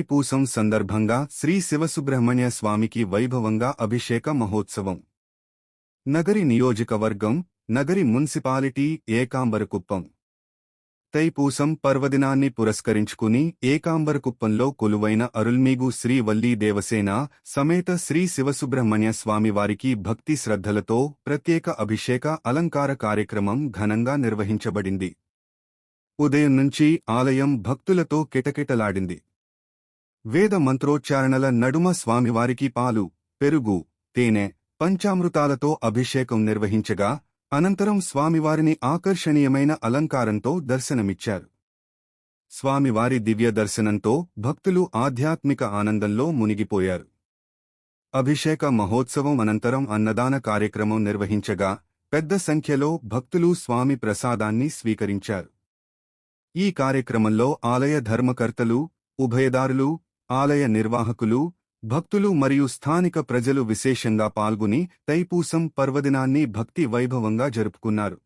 తైపూసం సందర్భంగా శ్రీ శివసుబ్రహ్మణ్య స్వామికి వైభవంగా అభిషేక మహోత్సవం. నగరి నియోజకవర్గం, నగరి మున్సిపాలిటీ, ఏకాంబరకుప్పం. తైపూసం పర్వదినాన్ని పురస్కరించుకుని ఏకాంబరకుప్పంలో కొలువైన అరుల్మిగు శ్రీ వల్లీ దేవసేన సమేత శ్రీ శివసుబ్రహ్మణ్య స్వామివారికి భక్తి శ్రద్ధలతో ప్రత్యేక అభిషేక అలంకార కార్యక్రమం ఘనంగా నిర్వహించబడింది. ఉదయం నుంచి ఆలయం భక్తులతో కిటకిటలాడింది. వేద మంత్రోచ్చారణల నడుమ స్వామివారికి పాలు, పెరుగు, తేనె, పంచామృతాలతో అభిషేకం నిర్వహించగా అనంతరం స్వామివారిని ఆకర్షణీయమైన అలంకారంతో దర్శనమిచ్చారు. స్వామివారి దివ్య దర్శనంతో భక్తులు ఆధ్యాత్మిక ఆనందంలో మునిగిపోయారు. అభిషేక మహోత్సవం అనంతరం అన్నదాన కార్యక్రమం నిర్వహించగా పెద్ద సంఖ్యలో భక్తులు స్వామి ప్రసాదాన్ని స్వీకరించారు. ఈ కార్యక్రమంలో ఆలయ ధర్మకర్తలు, ఉభయదారులు, ఆలయ నిర్వాహకులు, భక్తులు మరియు స్థానిక ప్రజలు విశేషంగా పాల్గొని తైపూసం పర్వదినాన్ని భక్తి వైభవంగా జరుపుకున్నారు.